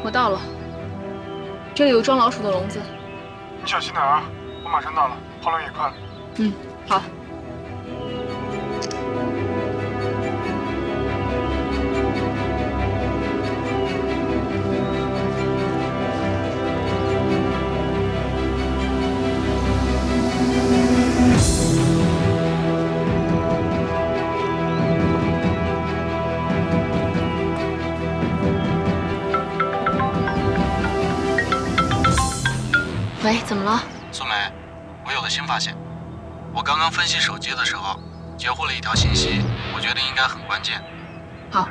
我到了，这里有装老鼠的笼子。你小心点啊！我马上到了，跑冷也快了。嗯，好。喂，怎么了？苏梅，我有个新发现。我刚刚分析手机的时候，截获了一条信息，我觉得应该很关键。好。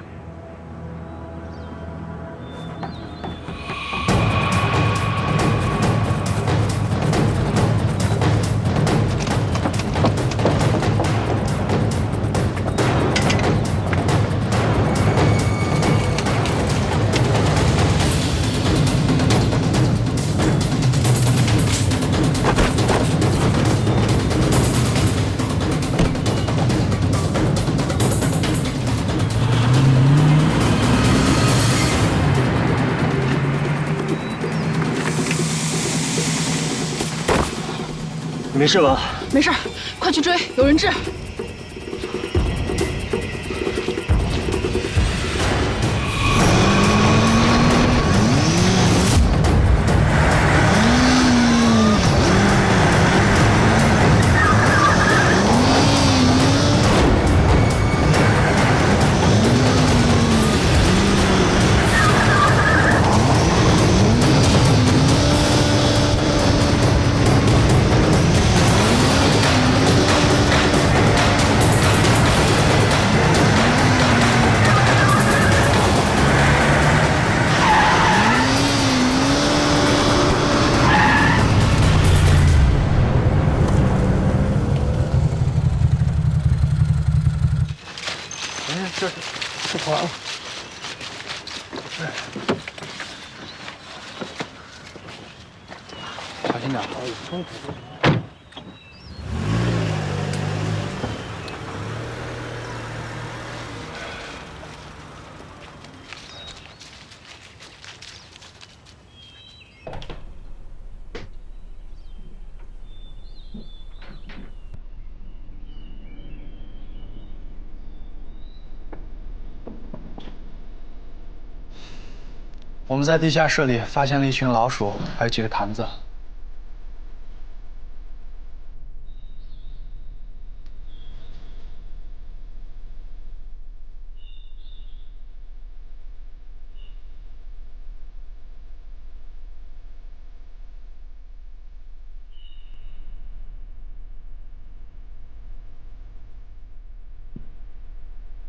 你没事吧？没事，快去追，有人质。这跑完了。小心点。我们在地下室里发现了一群老鼠，还有几个坛子。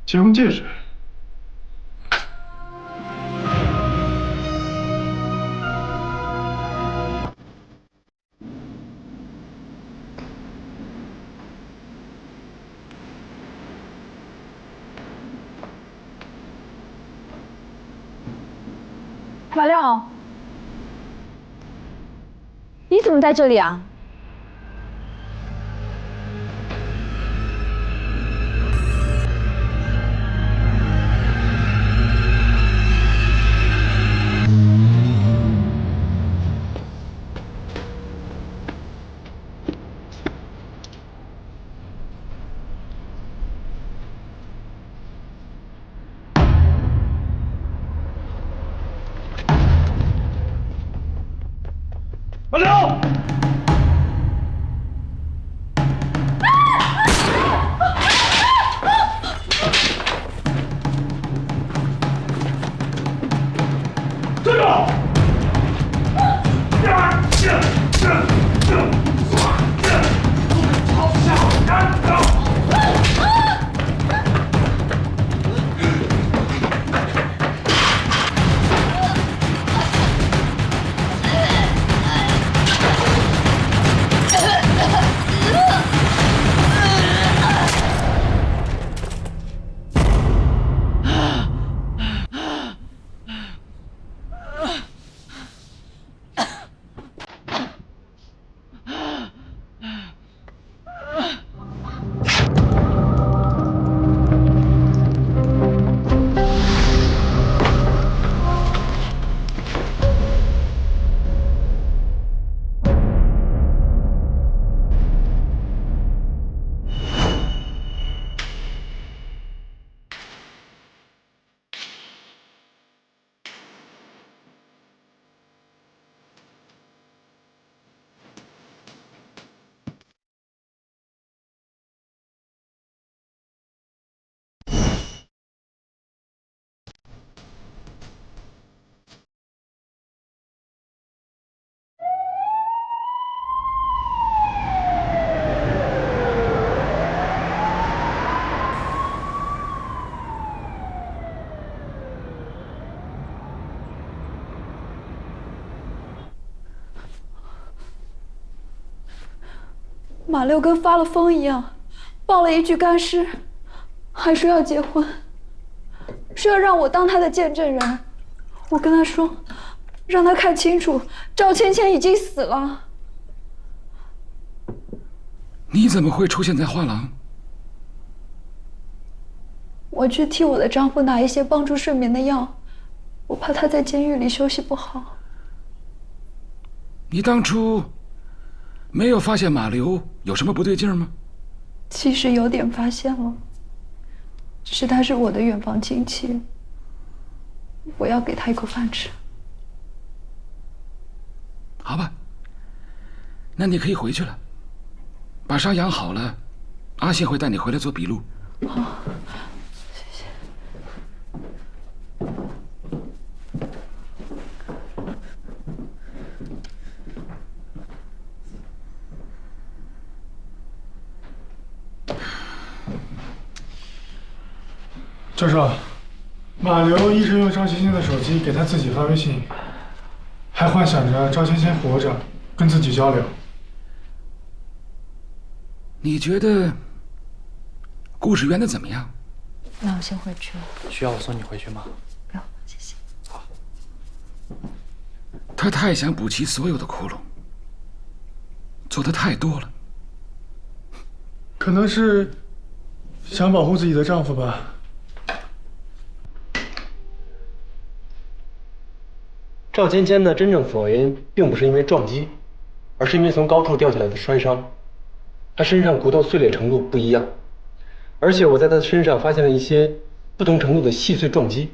结婚戒指。马亮，你怎么在这里啊？马亮。马六跟发了疯一样，报了一具干尸，还说要结婚，说要让我当他的见证人。我跟他说，让他看清楚，赵芊芊已经死了。你怎么会出现在画廊？我去替我的丈夫拿一些帮助睡眠的药，我怕他在监狱里休息不好。你当初没有发现马流有什么不对劲吗？其实有点发现了，只是他是我的远房亲戚，我要给他一口饭吃。好吧，那你可以回去了。把伤养好了，阿信会带你回来做笔录。好，谢谢。教授，马流一直用赵芊芊的手机给他自己发微信，还幻想着赵芊芊活着，跟自己交流。你觉得故事圆的怎么样？那我先回去了。需要我送你回去吗？不用，谢谢。好。他太想补齐所有的窟窿，做的太多了。可能是想保护自己的丈夫吧。赵芊芊的真正死亡原因并不是因为撞击，而是因为从高处掉下来的摔伤。她身上骨头碎裂程度不一样，而且我在她身上发现了一些不同程度的细碎撞击，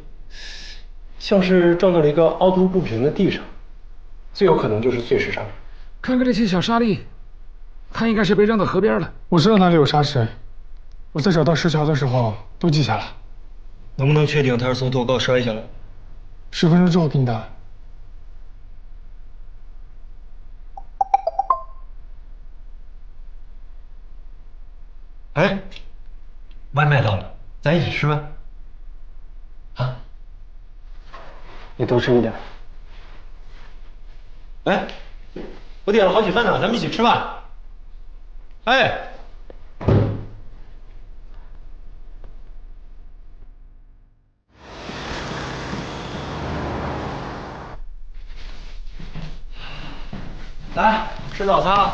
像是撞到了一个凹凸不平的地上，最有可能就是碎石伤。看看这些小沙粒，它应该是被扔到河边了。我知道哪里有沙石，我在找到石桥的时候都记下了。能不能确定她是从多高摔下来10分钟之后给你答案。哎，外卖到了，咱一起吃饭。啊？你多吃一点。哎，我点了好几份呢，咱们一起吃饭。哎。来吃早餐。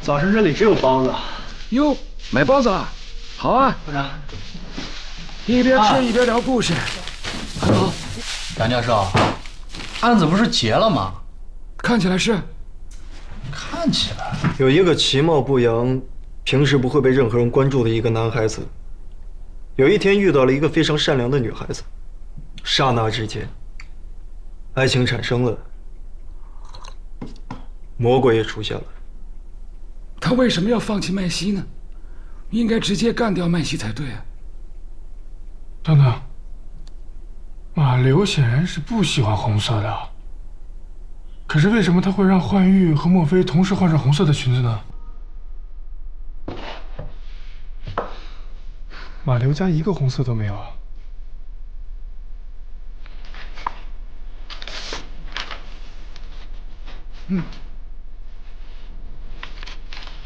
早晨这里只有包子。哟，买包子了，好啊！部长，一边吃一边聊故事。好，杨教授，案子不是结了吗？看起来是。看起来有一个其貌不扬、平时不会被任何人关注的一个男孩子，有一天遇到了一个非常善良的女孩子，刹那之间，爱情产生了，魔鬼也出现了。他为什么要放弃麦西呢？应该直接干掉麦西才对啊！等等，马流显然是不喜欢红色的，可是为什么他会让幻玉和莫非同时换上红色的裙子呢？马流家一个红色都没有啊！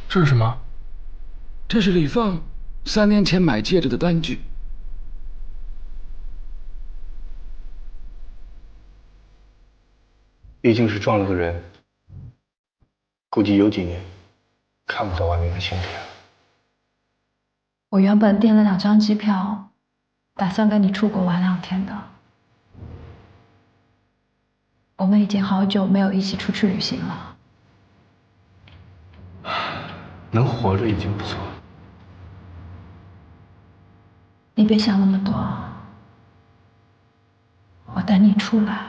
这是什么？这是李放3年前买戒指的单据。毕竟是撞了个人，估计有几年看不到外面的星天了。我原本订了2张机票，打算跟你出国玩2天的。我们已经好久没有一起出去旅行了。能活着已经不错。你别想那么多，我等你出来。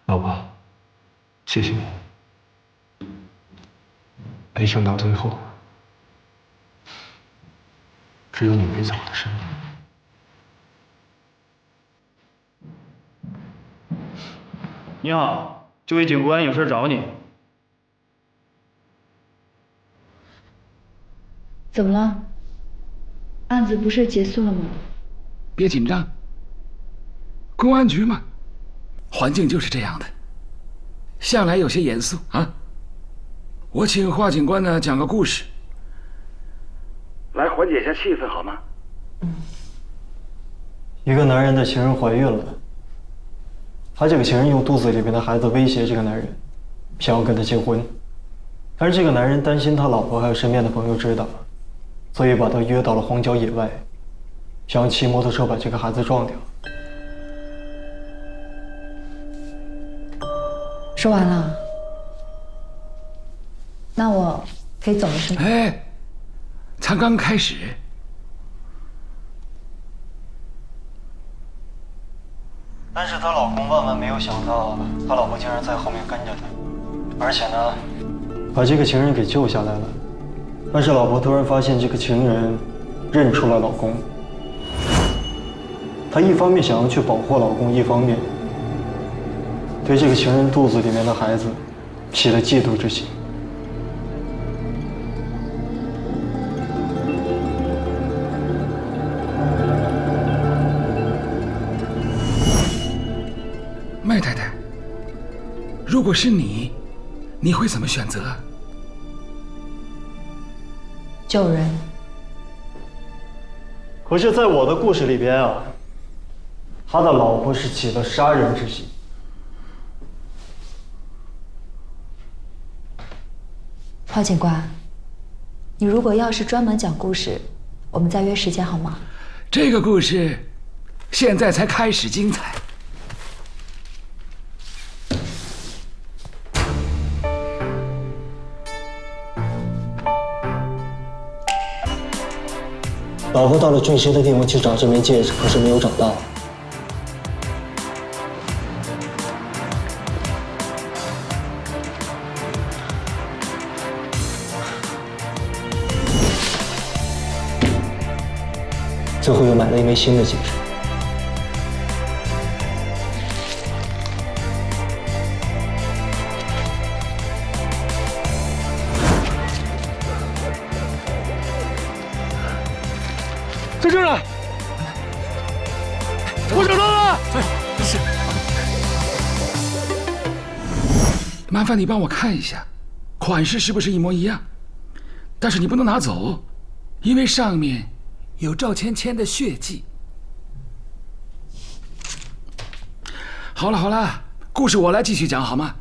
老婆，谢谢你。没想到最后，只有你陪在我的身边。你好，这位警官有事找你。怎么了？案子不是结束了吗？别紧张，公安局嘛，环境就是这样的。向来有些严肃啊。我请华警官呢讲个故事，来缓解一下气氛，好吗？一个男人的情人怀孕了，他这个情人用肚子里面的孩子威胁这个男人，想要跟他结婚，但是这个男人担心他老婆还有身边的朋友知道，所以把他约到了荒郊野外，想要骑摩托车把这个孩子撞掉。说完了，那我可以走了是吗？哎，才刚开始。但是她老公万万没有想到，她老婆竟然在后面跟着他，而且呢，把这个情人给救下来了。但是老婆突然发现这个情人认出了老公，她一方面想要去保护老公，一方面对这个情人肚子里面的孩子起了嫉妒之心。麦太太，如果是你，你会怎么选择？救人。可是，在我的故事里边啊，他的老婆是起了杀人之心。华警官，你如果要是专门讲故事，我们再约时间好吗？这个故事现在才开始精彩。老婆到了俊熙的地方去找这枚戒指，可是没有找到。最后又买了一枚新的戒指。在这儿呢，我找到了。是。麻烦你帮我看一下，款式是不是一模一样？但是你不能拿走，因为上面有赵芊芊的血迹。好了好了，故事我来继续讲好吗？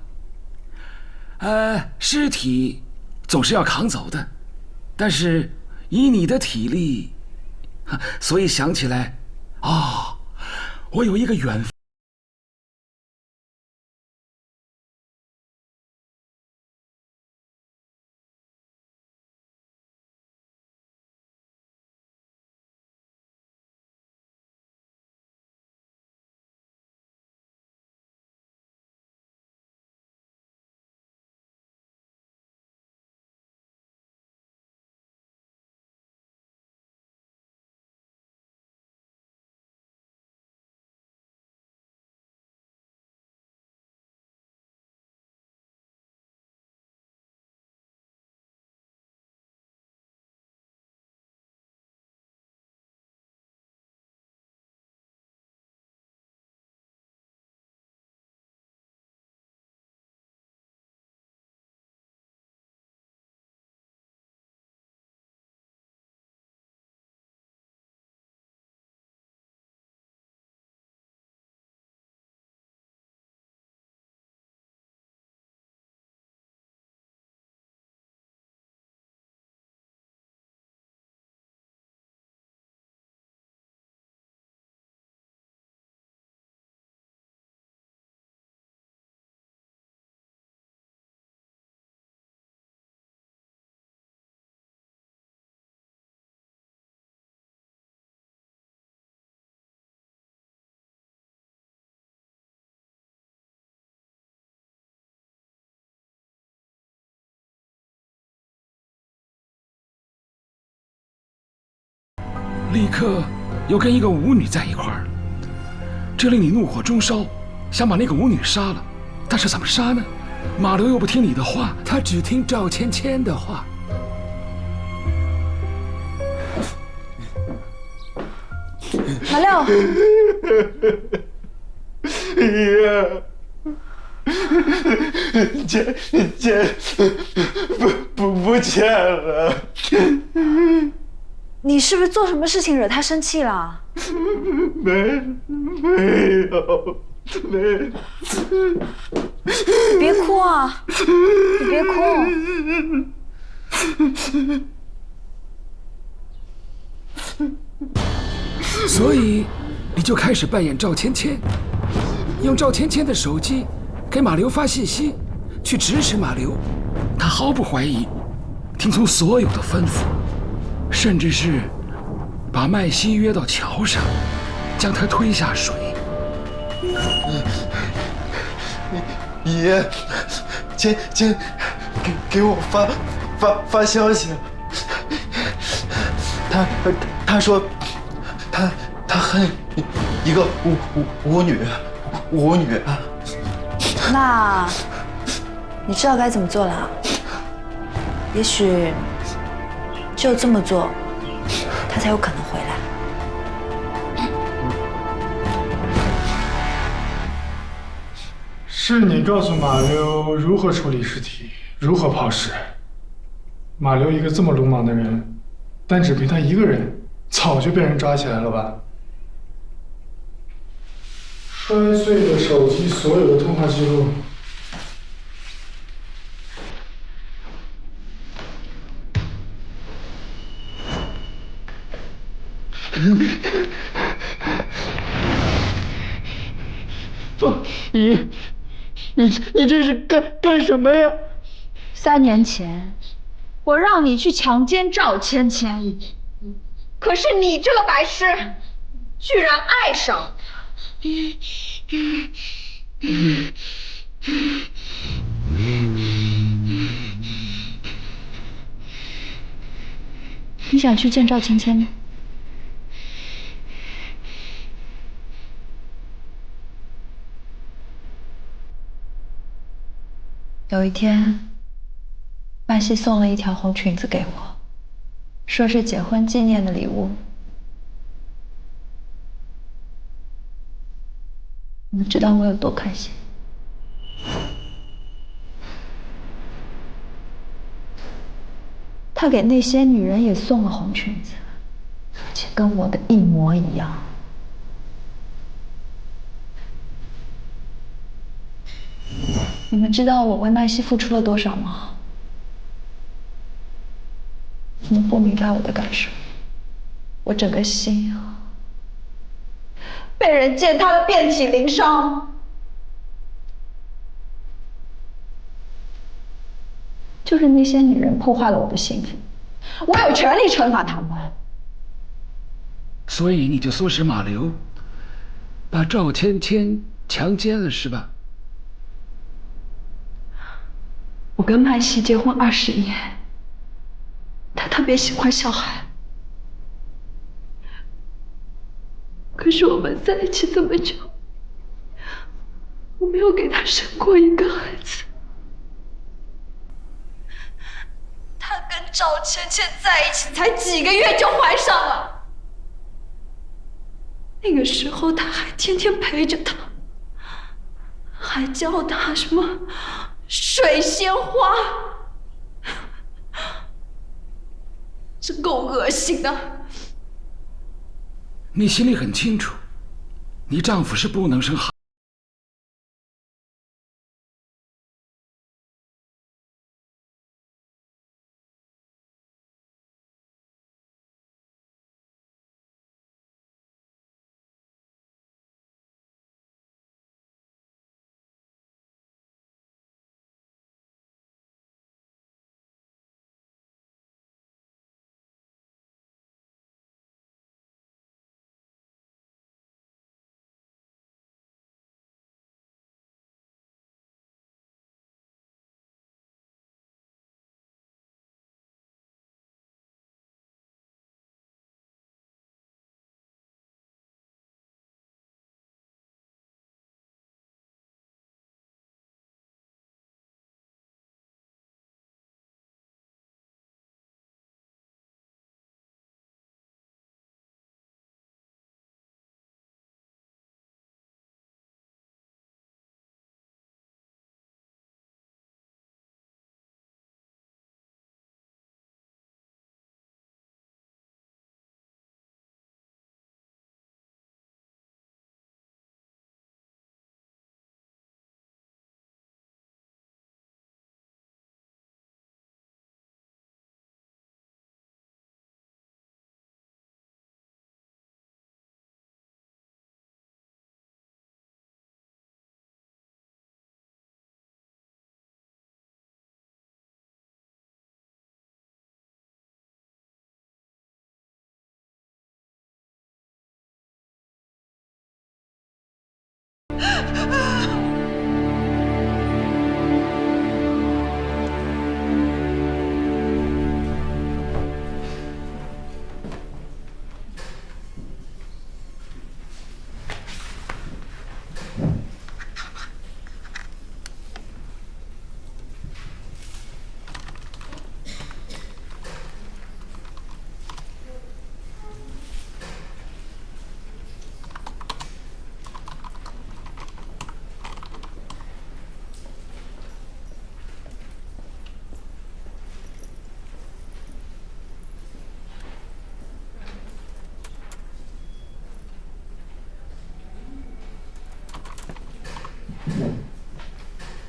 尸体总是要扛走的，但是以你的体力，所以想起来，哦，我有一个远方。立刻又跟一个舞女在一块儿，这令你怒火中烧，想把那个舞女杀了。但是怎么杀呢？马流又不听你的话，他只听赵芊芊的话。马六，钱不见了。你是不是做什么事情惹他生气了？没有。别哭啊！你别哭。所以你就开始扮演赵芊芊，用赵芊芊的手机给马流发信息，去指使马流。他毫不怀疑，听从所有的吩咐，甚至是把麦西约到桥上，将他推下水。爷，芊给我发消息，他说他恨一个舞女。那你知道该怎么做了？也许只有这么做，他才有可能回来。是你告诉马溜如何处理尸体，如何抛尸。马溜一个这么鲁莽的人，单只凭他一个人，早就被人抓起来了吧？摔碎了手机所有的通话记录。你这是干什么呀3年前，我让你去强奸赵芊芊，可是你这个白痴，居然爱上。你想去见赵芊芊吗？有一天，曼西送了一条红裙子给我，说是结婚纪念的礼物。你们知道我有多开心？他给那些女人也送了红裙子，而且跟我的一模一样。你们知道我为麦西付出了多少吗？你们不明白我的感受，我整个心啊，被人践踏的遍体鳞伤。就是那些女人破坏了我的幸福，我有权利惩罚她们。所以你就唆使马流把赵芊芊强奸了，是吧？我跟麦西结婚20年，他特别喜欢小孩，可是我们在一起这么久，我没有给他生过一个孩子。他跟赵芊芊在一起才几个月就怀上了，那个时候他还天天陪着他，还教他什么水仙花，真够恶心的。你心里很清楚，你丈夫是不能生孩。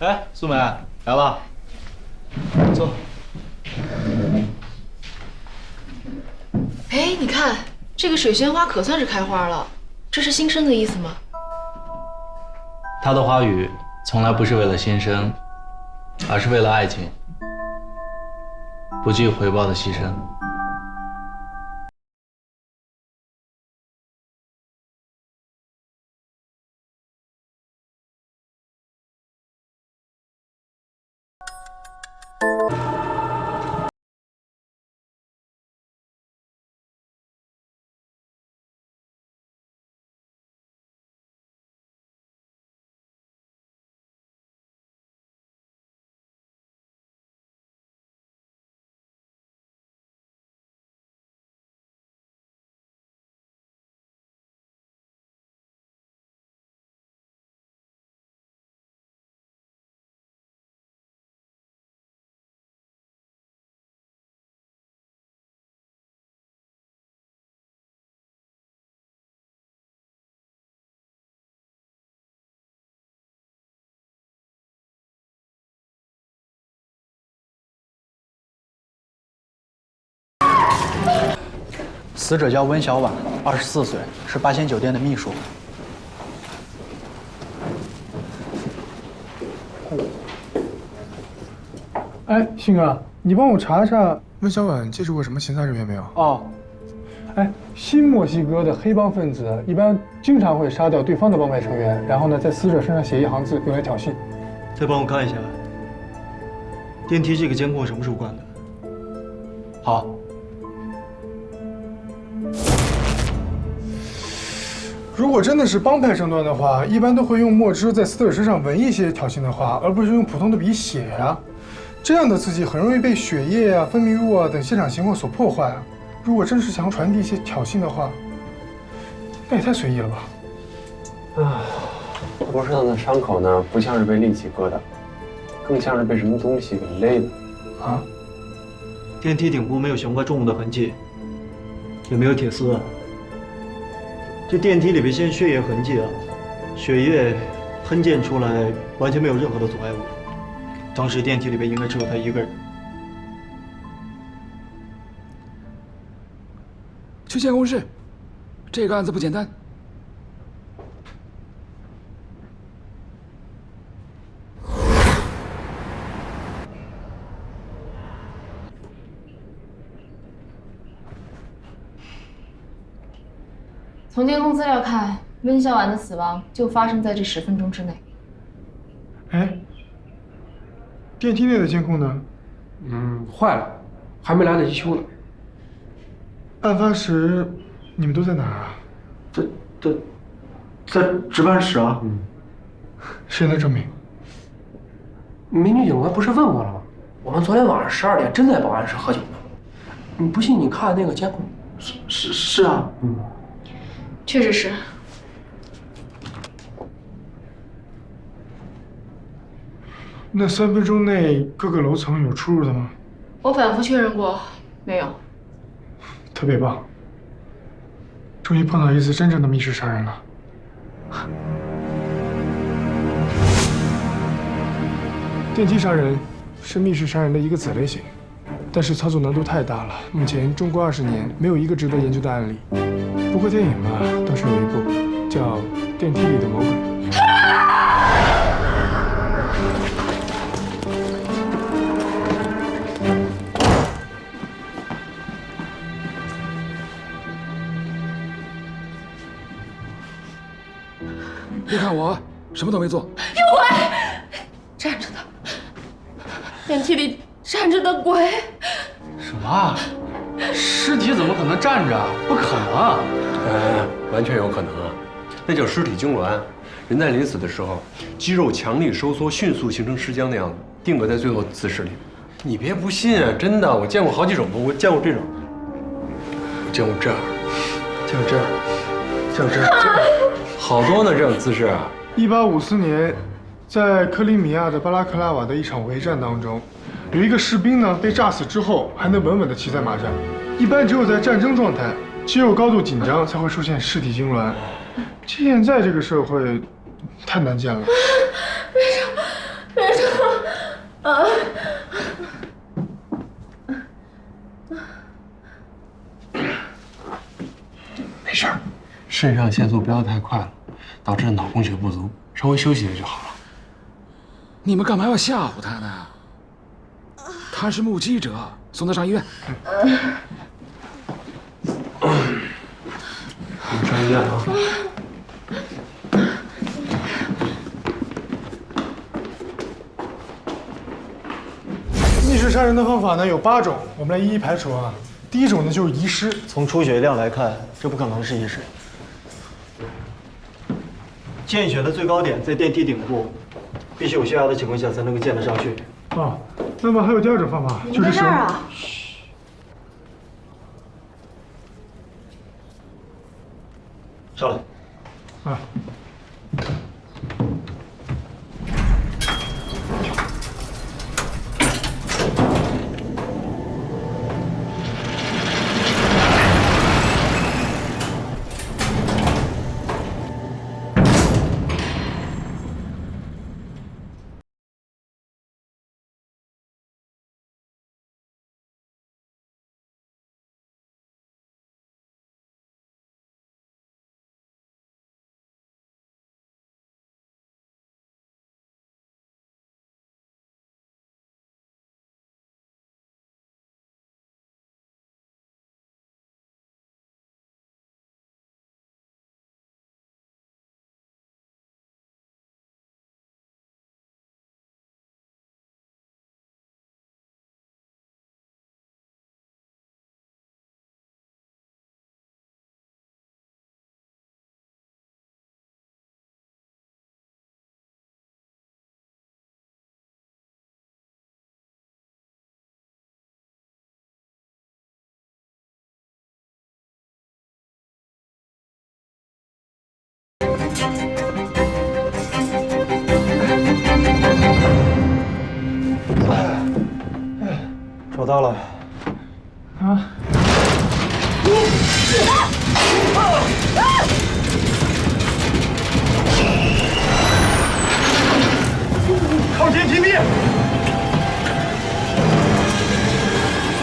哎，素梅来了，坐。哎，你看这个水仙花可算是开花了，这是新生的意思吗？它的花语从来不是为了新生，而是为了爱情，不计回报的牺牲。死者叫温小婉，24岁，是八仙酒店的秘书。哎，信哥，你帮我查一下温小婉接触过什么闲杂人员没有？哦，哎，新墨西哥的黑帮分子一般经常会杀掉对方的帮派成员，然后呢，在死者身上写一行字，用来挑衅。再帮我看一下，电梯这个监控什么时候关的？好。如果真的是帮派争端的话，一般都会用墨汁在死者身上纹一些挑衅的话，而不是用普通的笔写呀。这样的字迹很容易被血液啊、分泌物啊等现场情况所破坏啊。如果真是想传递一些挑衅的话，那也太随意了吧？头上的伤口呢，不像是被利器割的，更像是被什么东西给勒的。啊？电梯顶部没有悬挂重物的痕迹，也没有铁丝。这电梯里边现血液痕迹啊，血液喷溅出来，完全没有任何的阻碍物。当时电梯里边应该只有他一个人。去监控室，这个案子不简单。从监控资料看，温小婉的死亡就发生在这10分钟之内。哎，电梯内的监控呢？坏了，还没来得及修呢。案发时你们都在哪儿啊？在值班室啊。谁能证明？民警警官不是问过了吗？我们昨天晚上12点真在保安室喝酒呢。你不信，你看那个监控。是啊。确实是。那3分钟内各个楼层有出入的吗？我反复确认过，没有。特别棒，终于碰到一次真正的密室杀人了。电梯杀人是密室杀人的一个子类型，但是操作难度太大了。目前中国20年没有一个值得研究的案例。不过电影嘛，倒是有一部叫《电梯里的魔鬼》。别看我，什么都没做。有鬼！站着的，电梯里站着的鬼。什么？尸体怎么可能站着？不可能！完全有可能啊，那叫尸体痉挛。人在临死的时候，肌肉强力收缩，迅速形成尸僵的样子，定格在最后姿势里。你别不信啊，真的，我见过好几种，我见过这种，我见过这样，见过这样，见过这样，好多呢这种姿势啊。1854年，在克里米亚的巴拉克拉瓦的一场围战当中，有一个士兵呢被炸死之后还能稳稳地骑在马上。一般只有在战争状态，肌肉高度紧张才会出现尸体痉挛。现在这个社会太难见了。为什没事儿，肾上腺素飙得太快了，导致脑供血不足，稍微休息了就好了。你们干嘛要吓唬他呢？他是目击者，送他上医院。我们上医院啊。密室杀人的方法呢有8种，我们来一一排除啊。第一种呢就是遗失，从出血量来看，这不可能是遗失。见血的最高点在电梯顶部，必须有血压的情况下才能够见得上去。啊，那么还有第2种方法，就是这儿啊。上来。啊。找到了。啊！靠前击灭！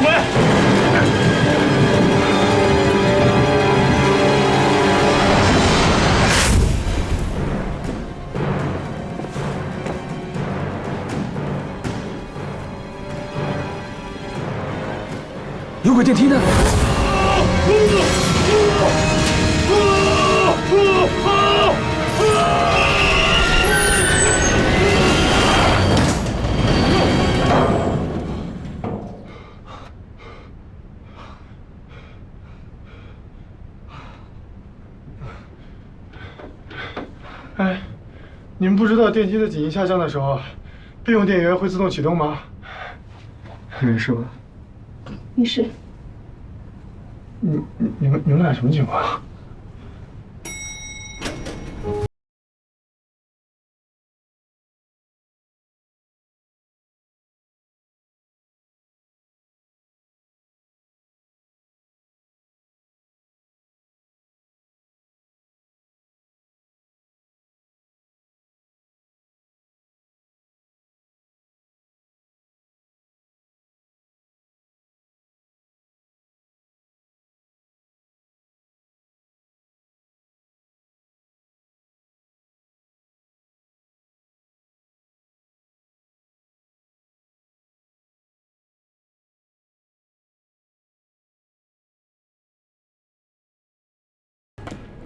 喂！有轨电梯呢？哎，你们不知道电梯的紧急下降的时候，备用电源会自动启动吗？没事吧？没事。你们俩什么情况？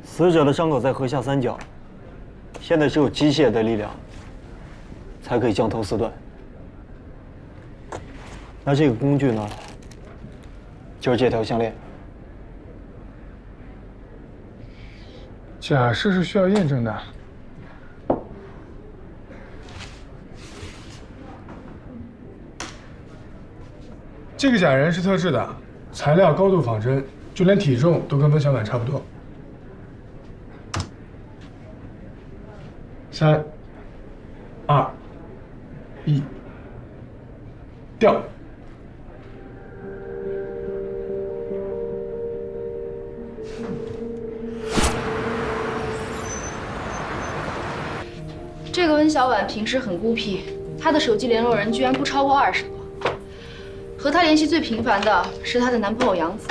死者的伤口在颌下三角，现在只有机械的力量才可以将头撕断。那这个工具呢，就是这条项链。假释是需要验证的。这个假人是特制的，材料高度仿真，就连体重都跟温小满差不多。3、2、1，掉。这个温小婉平时很孤僻，她的手机联络人居然不超过20个，和她联系最频繁的是她的男朋友杨子，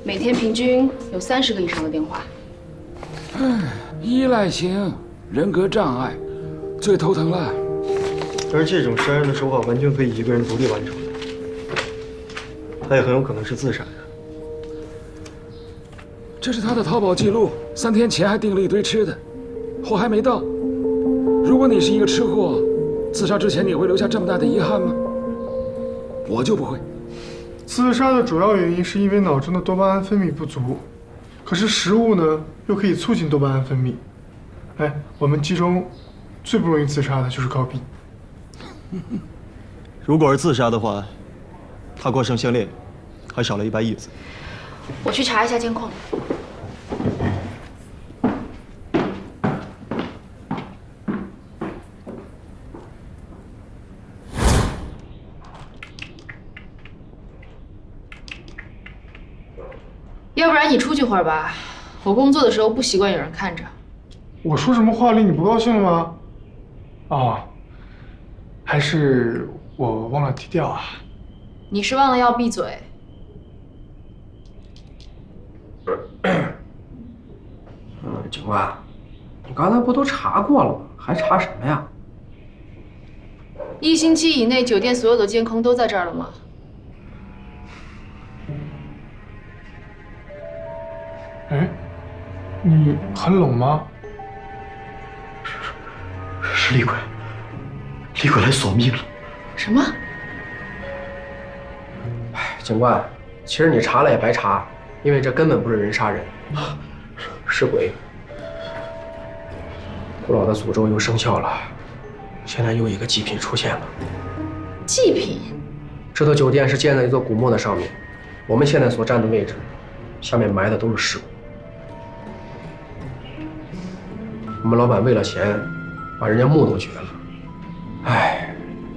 每天平均有30个以上的电话。依赖型人格障碍，最头疼了。而这种杀人的手法完全可以一个人独立完成，他也很有可能是自杀呀。这是他的淘宝记录，3天前还订了一堆吃的，货还没到。如果你是一个吃货，自杀之前你会留下这么大的遗憾吗？我就不会。自杀的主要原因是因为脑中的多巴胺分泌不足，可是食物呢又可以促进多巴胺分泌。哎，我们其中最不容易自杀的就是高斌。如果是自杀的话，他挂上项链，还少了一把椅子。我去查一下监控。要不然你出去会儿吧，我工作的时候不习惯有人看着。我说什么话令你不高兴了吗？哦，还是我忘了低调啊。你是忘了要闭嘴。警官，你刚才不都查过了吗？还查什么呀1星期以内酒店所有的监控都在这儿了吗？哎，你很冷吗？是厉鬼，厉鬼来索命了。什么？哎，警官，其实你查了也白查，因为这根本不是人杀人，是鬼。古老的诅咒又生效了，现在又一个祭品出现了。祭品？这座酒店是建在一座古墓的上面，我们现在所站的位置，下面埋的都是尸骨。我们老板为了钱，把人家墓都掘了。哎，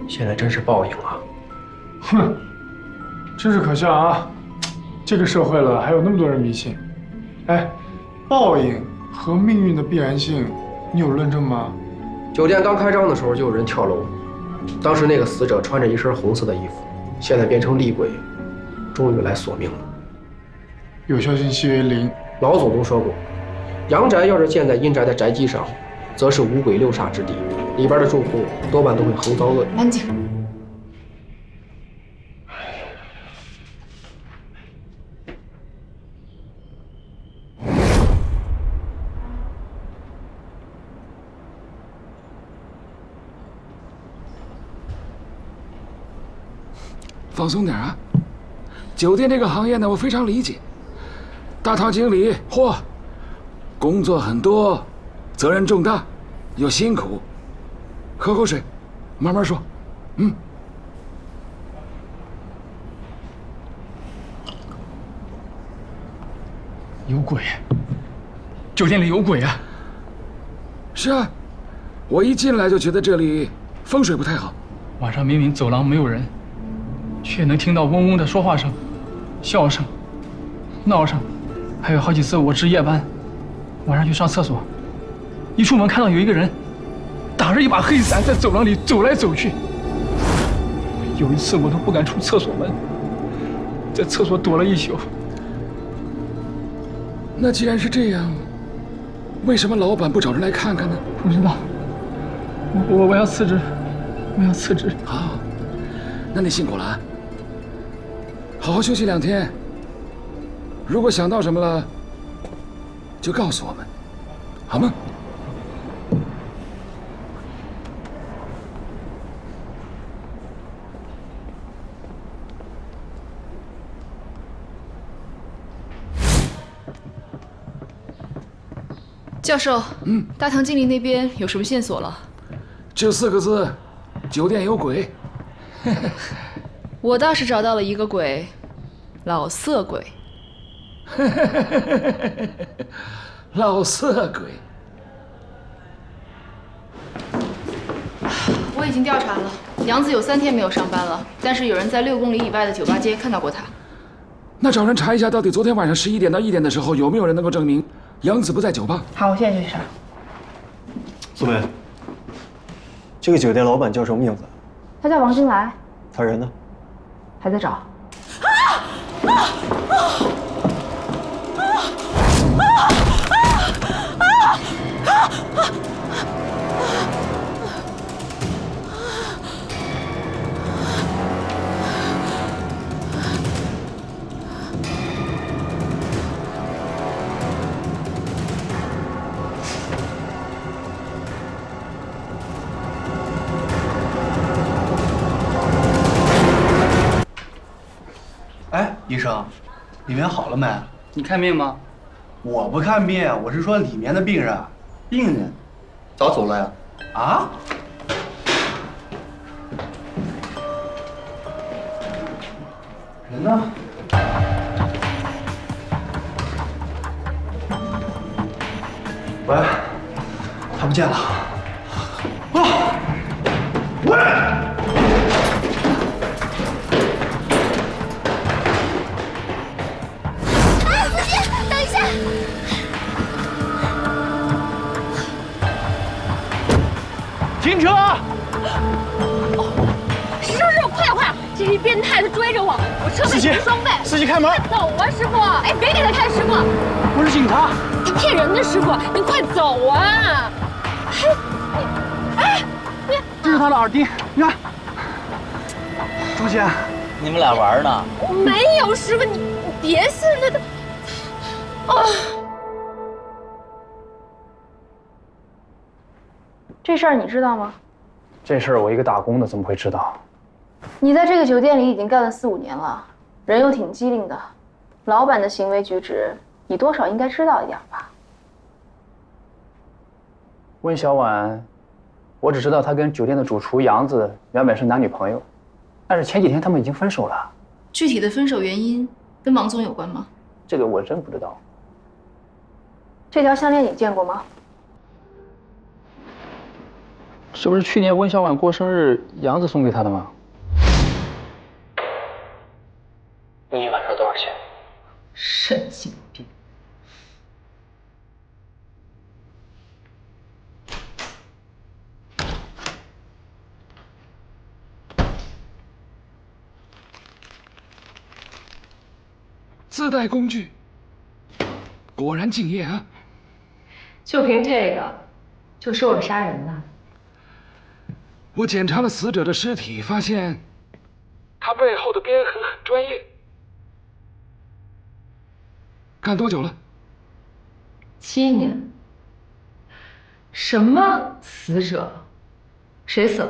现在真是报应啊！哼，真是可笑啊！这个社会了，还有那么多人迷信。哎，报应和命运的必然性，你有论证吗？酒店刚开张的时候就有人跳楼，当时那个死者穿着一身红色的衣服，现在变成厉鬼，终于来索命了。有效信息为0。老祖宗说过，阳宅要是建在阴宅的宅基上，则是五鬼六煞之地，里边的住户多半都会横遭恶。安静。放松点啊！酒店这个行业呢，我非常理解。大堂经理，工作很多，责任重大，又辛苦。喝口水，慢慢说。有鬼！酒店里有鬼啊！是啊，我一进来就觉得这里风水不太好。晚上明明走廊没有人，却能听到嗡嗡的说话声、笑声、闹声，还有好几次我值夜班，晚上去上厕所，一出门看到有一个人打着一把黑伞在走廊里走来走去。有一次我都不敢出厕所门，在厕所躲了一宿。那既然是这样，为什么老板不找人来看看呢？不知道，我要辞职，我要辞职。好，那你辛苦了啊。好好休息2天，如果想到什么了，就告诉我们，好吗？教授，大堂经理那边有什么线索了？就4个字，酒店有鬼。我倒是找到了一个鬼，老色鬼。老色鬼。我已经调查了，杨子有3天没有上班了，但是有人在6公里以外的酒吧街看到过他。那找人查一下，到底昨天晚上11点到1点的时候，有没有人能够证明杨子不在酒吧？好，我现在就去查。苏梅，这个酒店老板叫什么名字？他叫王金来，他人呢？还在找。哎，医生，里面好了没？你看病吗？我不看病，我是说里面的病人。病人早走了呀？啊？人呢？喂，他不见了。啊！喂！等一下！停车！师傅，快点！这一变态，他追着我，我车费是双倍。司机开门！快走啊，师傅！哎，别给他看，师傅！我是警察。他骗人的，师傅，你快走啊！你，这是他的耳钉，你看。钟姐，你们俩玩呢？我没有，师傅，你别信他。啊！这事儿你知道吗？这事儿我一个打工的怎么会知道？你在这个酒店里已经干了4、5年了，人又挺机灵的，老板的行为举止你多少应该知道一点吧？温小婉，我只知道她跟酒店的主厨杨子原本是男女朋友，但是前几天他们已经分手了。具体的分手原因跟王总有关吗？这个我真不知道。这条项链你见过吗？这不是去年温小婉过生日杨子送给她的吗？你一晚上多少钱？神经病！自带工具，果然敬业啊！就凭这个，就说我杀人了？我检查了死者的尸体，发现他背后的鞭痕很专业。干多久了7年。什么死者？谁死了？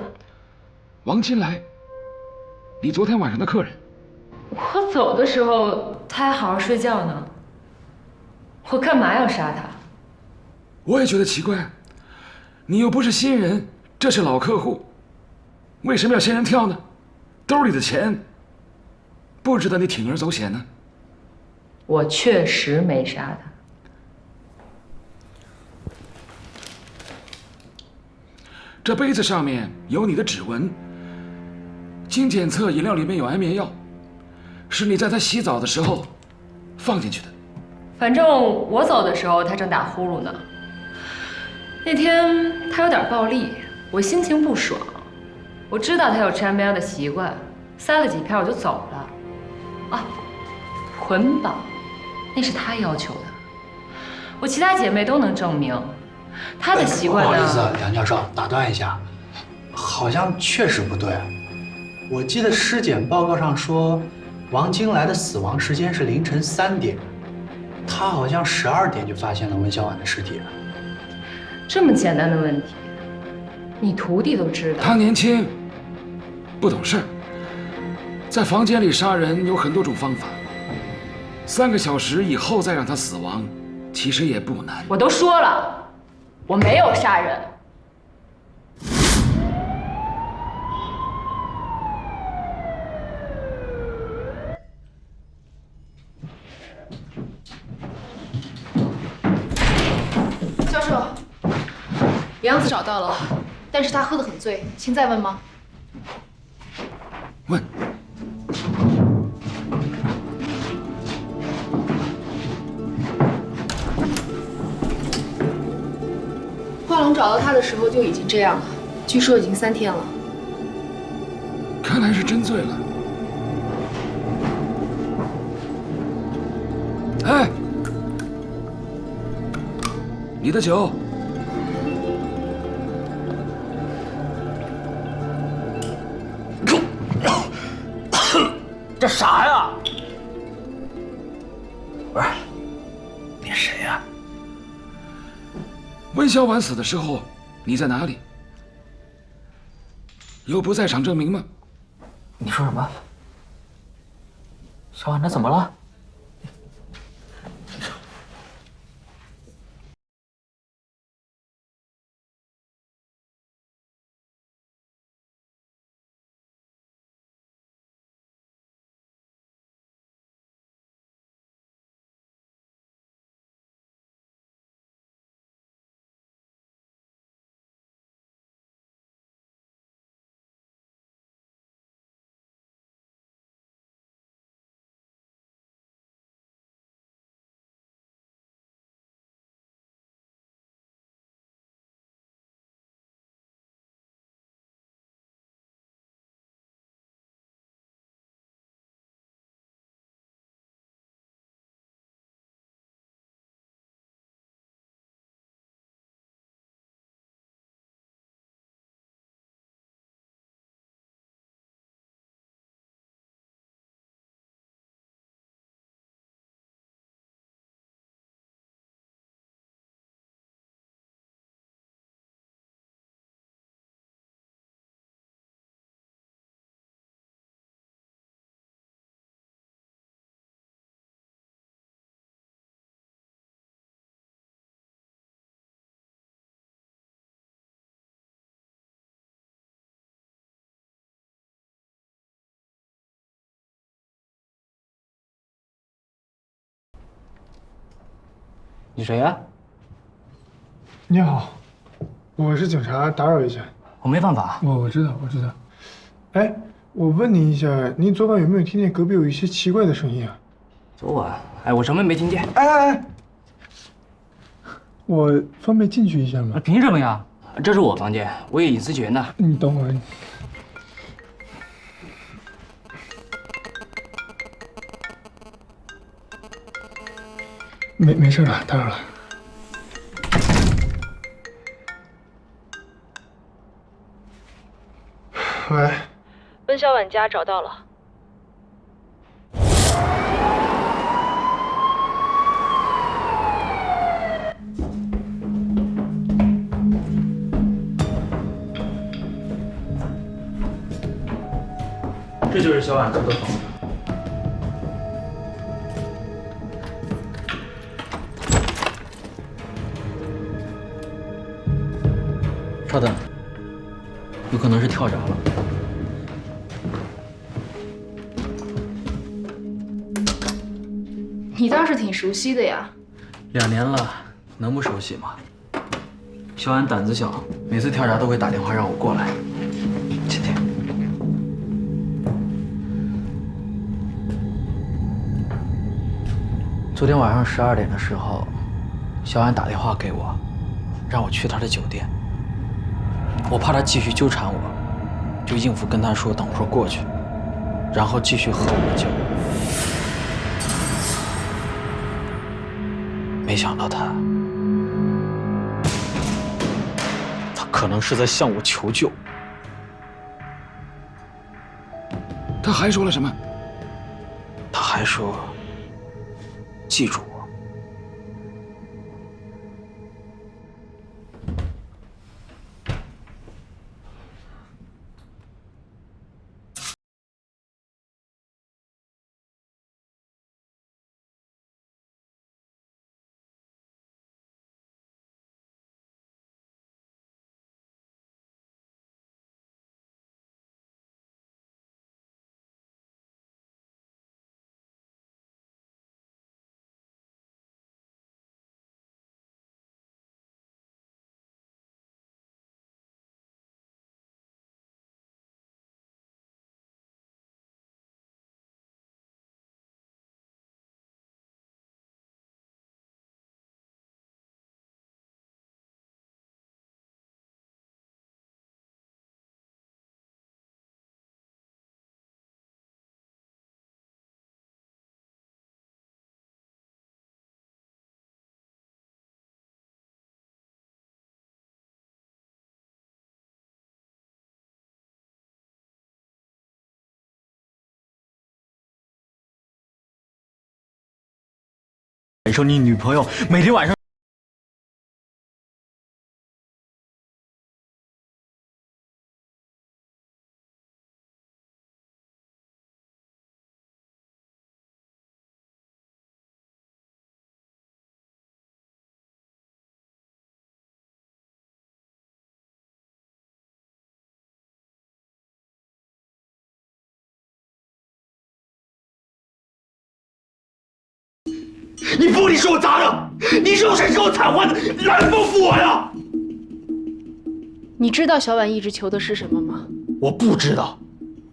王金来，你昨天晚上的客人。我走的时候，他还好好睡觉呢。我干嘛要杀他？我也觉得奇怪，你又不是新人，这是老客户，为什么要仙人跳呢？兜里的钱不值得你铤而走险呢？我确实没杀他。这杯子上面有你的指纹，经检测饮料里面有安眠药，是你在他洗澡的时候放进去的。反正我走的时候，他正打呼噜呢。那天他有点暴力，我心情不爽。我知道他有吃安眠药的习惯，塞了几片我就走了。啊，捆绑，那是他要求的。我其他姐妹都能证明，他的习惯呢。不好意思，梁教授，打断一下，好像确实不对。我记得尸检报告上说，王金来的死亡时间是凌晨3点，他好像12点就发现了温小婉的尸体了。这么简单的问题，你徒弟都知道。他年轻，不懂事儿，在房间里杀人有很多种方法。3个小时以后再让他死亡，其实也不难。我都说了，我没有杀人。教授，杨子找到了，但是他喝得很醉，请再问吗？问。画龙找到他的时候就已经这样了，据说已经3天了。看来是真醉了。哎，你的酒。这啥呀？不是，你谁呀？温小婉死的时候，你在哪里？有不在场证明吗？你说什么？小婉，她怎么了？你谁呀？你好，我是警察，打扰一下。我没犯法。我知道，我知道。哎，我问您一下，您昨晚有没有听见隔壁有一些奇怪的声音啊？昨晚？哎，我什么也没听见。哎，我方便进去一下吗？凭什么呀？这是我房间，我有隐私权的。你等会儿。没事了，打扰了。喂，温小婉家找到了。这就是小婉住的房子。稍等，有可能是跳闸了。你倒是挺熟悉的呀。2年了，能不熟悉吗？小安胆子小，每次跳闸都会打电话让我过来。今天，昨天晚上12点的时候，小安打电话给我，让我去他的酒店。我怕他继续纠缠我，就应付跟他说等会儿过去，然后继续喝我的酒。没想到他可能是在向我求救。他还说了什么？他还说，记住我。忍受你女朋友每天晚上。你玻璃是我砸的，你肉身是我瘫痪的，你来报复我呀！你知道小婉一直求的是什么吗？我不知道，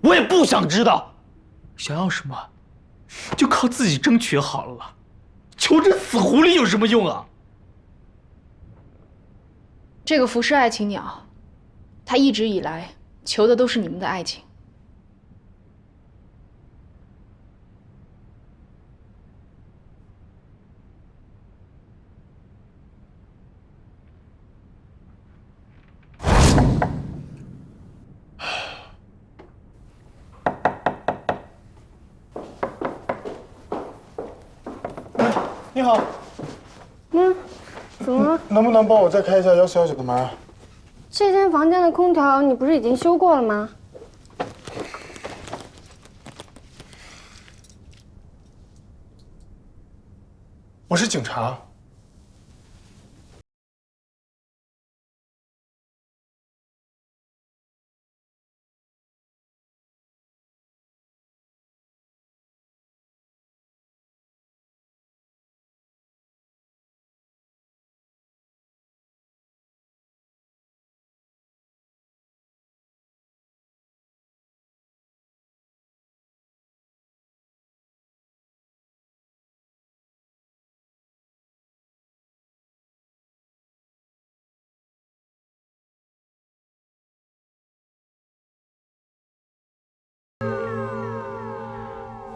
我也不想知道。想要什么，就靠自己争取好了。求这死狐狸有什么用啊？这个浮世爱情鸟，它一直以来求的都是你们的爱情。你好，怎么了？能不能帮我再开一下姚小姐的门？这间房间的空调你不是已经修过了吗？我是警察。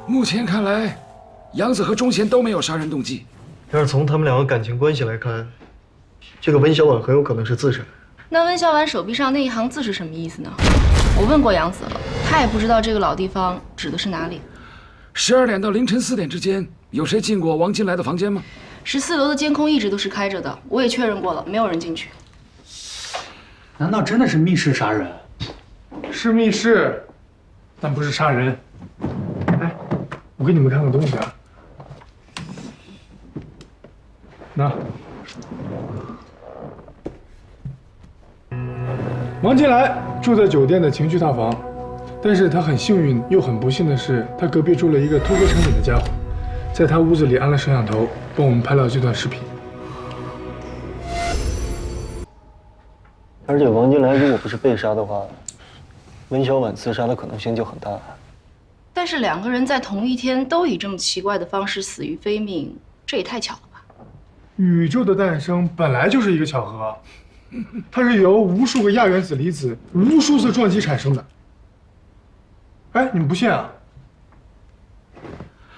目前看来，杨子和钟贤都没有杀人动机。要是从他们两个感情关系来看，这个温小婉很有可能是自杀。那温小婉手臂上那一行字是什么意思呢？我问过杨子了，他也不知道这个老地方指的是哪里。12点到凌晨4点之间，有谁进过王金来的房间吗？14楼的监控一直都是开着的，我也确认过了，没有人进去。难道真的是密室杀人？是密室，但不是杀人。哎，我给你们看个东西啊。那，王金来住在酒店的情趣套房，但是他很幸运又很不幸的是，他隔壁住了一个偷窥成瘾的家伙，在他屋子里安了摄像头，帮我们拍了这段视频。而且王金来如果不是被杀的话，温小婉自杀的可能性就很大。但是两个人在同一天都以这么奇怪的方式死于非命，这也太巧了吧？宇宙的诞生本来就是一个巧合，它是由无数个亚原子离子、无数次撞击产生的。哎，你们不信啊？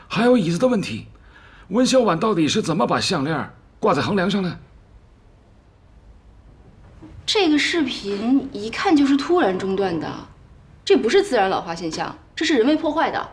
还有椅子的问题，温小婉到底是怎么把项链挂在横梁上的？这个视频一看就是突然中断的，这不是自然老化现象，这是人为破坏的。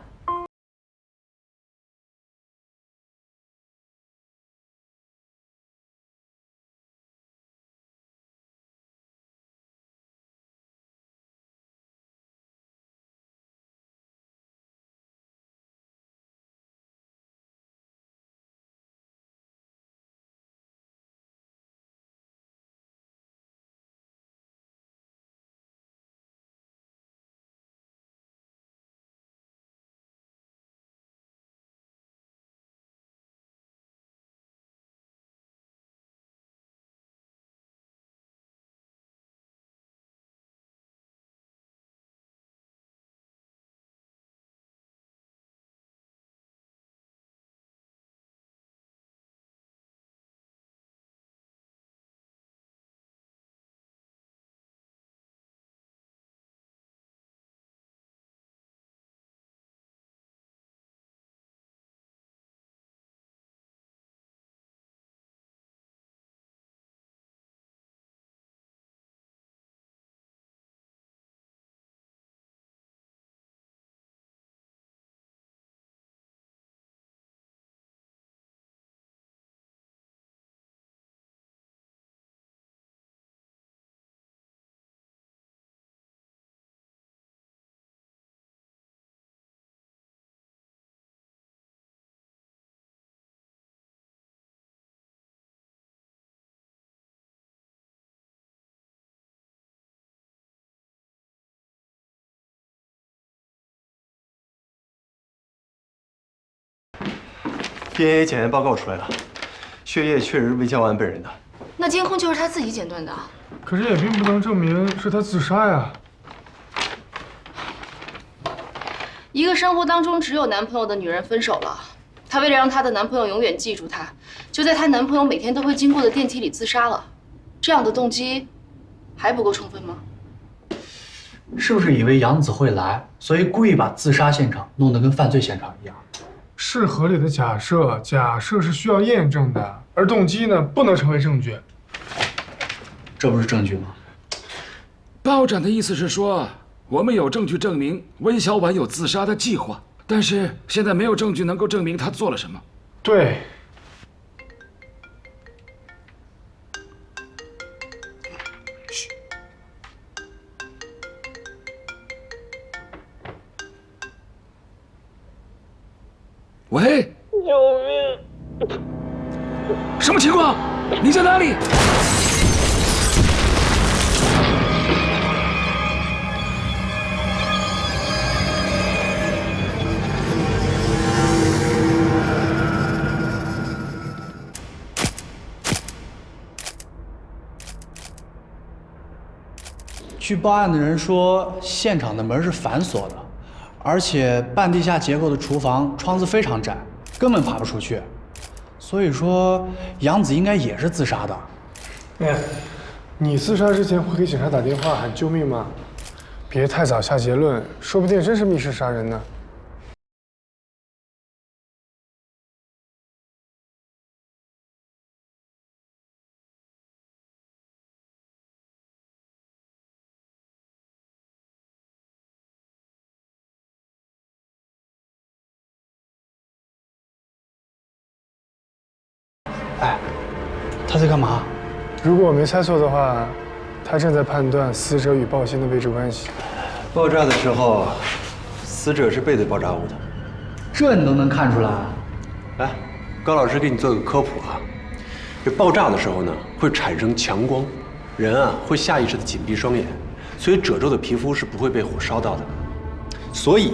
DNA 检验报告出来了，血液确实是魏小婉本人的。那监控就是他自己剪断的。可是也并不能证明是他自杀呀。一个生活当中只有男朋友的女人分手了，她为了让她的男朋友永远记住她，就在她男朋友每天都会经过的电梯里自杀了。这样的动机还不够充分吗？是不是以为杨子会来，所以故意把自杀现场弄得跟犯罪现场一样？是合理的假设，假设是需要验证的，而动机呢，不能成为证据。这不是证据吗？报长的意思是说，我们有证据证明温小婉有自杀的计划，但是现在没有证据能够证明她做了什么。对。喂，救命！什么情况？你在哪里？据报案的人说，现场的门是反锁的，而且半地下结构的厨房窗子非常窄，根本爬不出去。所以说，杨子应该也是自杀的。哎，你自杀之前会给警察打电话喊救命吗？别太早下结论，说不定真是密室杀人呢。哎，他在干嘛？如果我没猜错的话，他正在判断死者与爆心的位置关系。爆炸的时候，死者是背对爆炸物的。这你都能看出来？来，高老师给你做个科普啊。这爆炸的时候呢，会产生强光，人啊会下意识的紧闭双眼，所以褶皱的皮肤是不会被火烧到的。所以，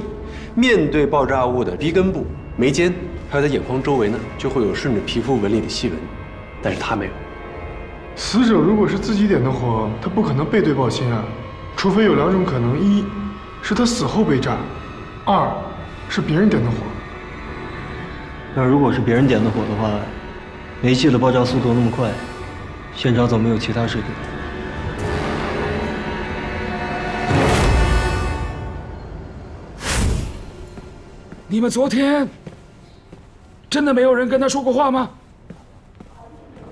面对爆炸物的鼻根部、眉间，还有在眼眶周围呢，就会有顺着皮肤纹理的细纹，但是他没有。死者如果是自己点的火，他不可能背对爆心啊，除非有两种可能：一是他死后被炸，二是别人点的火。那如果是别人点的火的话，煤气的爆炸速度那么快，现场怎么没有其他尸体？你们昨天真的没有人跟他说过话吗？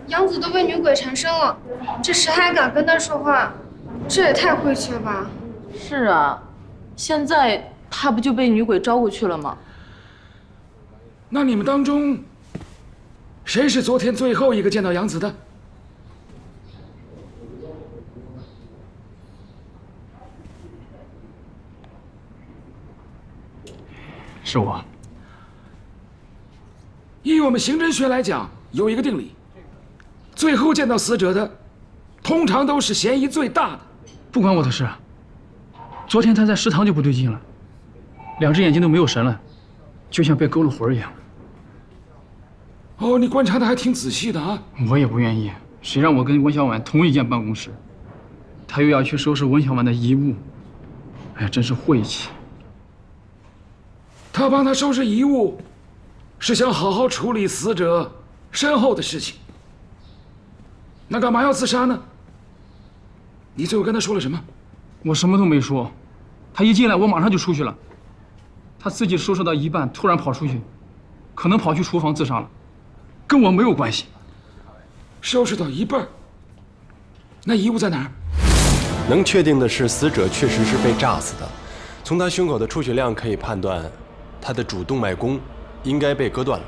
杨子都被女鬼缠身了，这谁还敢跟他说话？这也太晦气了吧！是啊，现在他不就被女鬼招过去了吗？那你们当中，谁是昨天最后一个见到杨子的？是我。以我们刑侦学来讲，有一个定理：最后见到死者的，通常都是嫌疑最大的。不关我的事。昨天他在食堂就不对劲了，两只眼睛都没有神了，就像被勾了魂一样。哦，你观察的还挺仔细的啊！我也不愿意，谁让我跟温小婉同一间办公室，他又要去收拾温小婉的遗物，哎，真是晦气。他帮他收拾遗物，是想好好处理死者身后的事情。那干嘛要自杀呢？你最后跟他说了什么？我什么都没说，他一进来我马上就出去了。他自己收拾到一半，突然跑出去，可能跑去厨房自杀了，跟我没有关系。收拾到一半，那遗物在哪儿？能确定的是，死者确实是被炸死的。从他胸口的出血量可以判断，他的主动脉弓应该被割断了。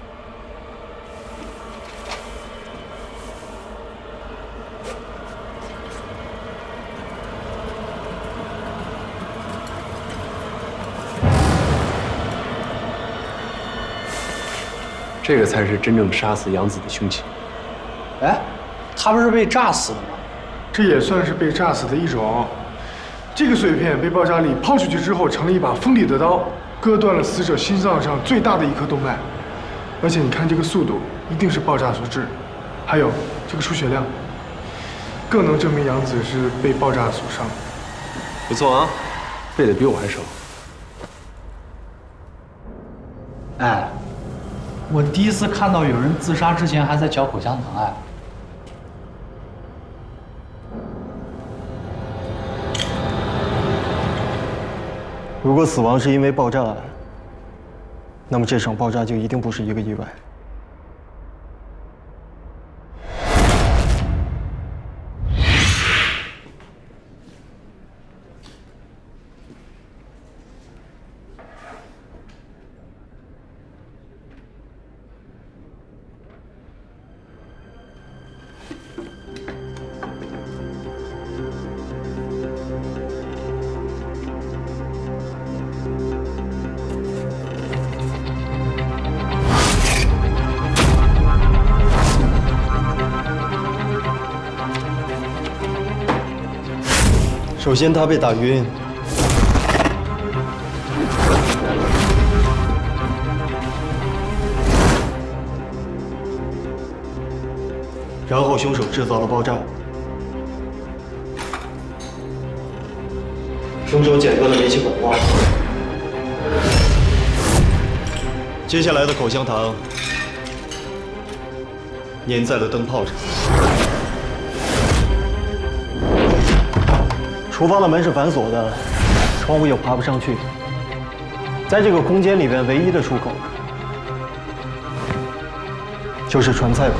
这个才是真正杀死杨子的凶器。哎，他不是被炸死的吗？这也算是被炸死的一种。这个碎片被爆炸力抛出去之后，成了一把锋利的刀，割断了死者心脏上最大的一颗动脉。而且你看这个速度，一定是爆炸所致。还有这个出血量，更能证明杨子是被爆炸所伤。不错啊，背的比我还熟。哎，我第一次看到有人自杀之前还在嚼口香糖哎。如果死亡是因为爆炸，那么这场爆炸就一定不是一个意外。首先，他被打晕，然后凶手制造了爆炸。凶手剪断了煤气管道，接下来的口香糖粘在了灯泡上。厨房的门是反锁的，窗户又爬不上去。在这个空间里面，唯一的出口就是传菜口。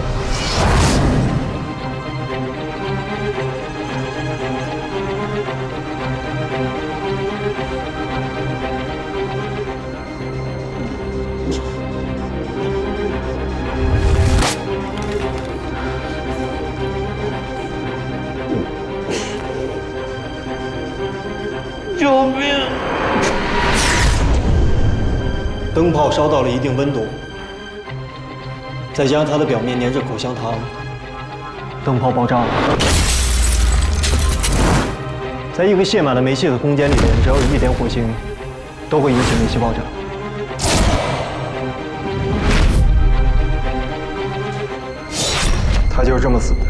救命！灯泡烧到了一定温度，再加上它的表面粘着口香糖，灯泡爆炸了。在一个泄满了煤气的空间里面，只要有一点火星，都会引起煤气爆炸。他就是这么死的。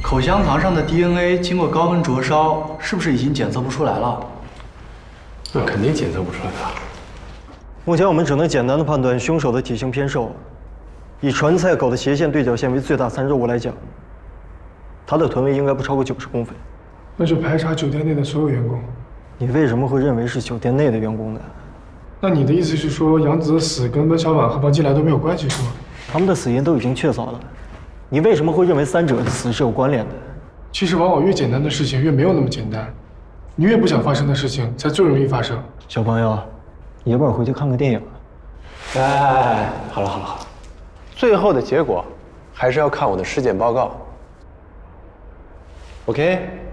口香糖上的 DNA 经过高温灼烧，是不是已经检测不出来了？那肯定检测不出来的。目前我们只能简单的判断凶手的体型偏瘦。以传菜口的斜线对角线为最大参照物来讲，他的臀围应该不超过90公分。那就排查酒店内的所有员工。你为什么会认为是酒店内的员工呢？那你的意思是说，杨子的死跟温小婉和王金来都没有关系，是吗？他们的死因都已经确凿了，你为什么会认为三者的死是有关联的？其实往往越简单的事情越没有那么简单，你越不想发生的事情才最容易发生。小朋友，你要不要回去看个电影？哎，好了好了好了，最后的结果还是要看我的尸检报告。OK。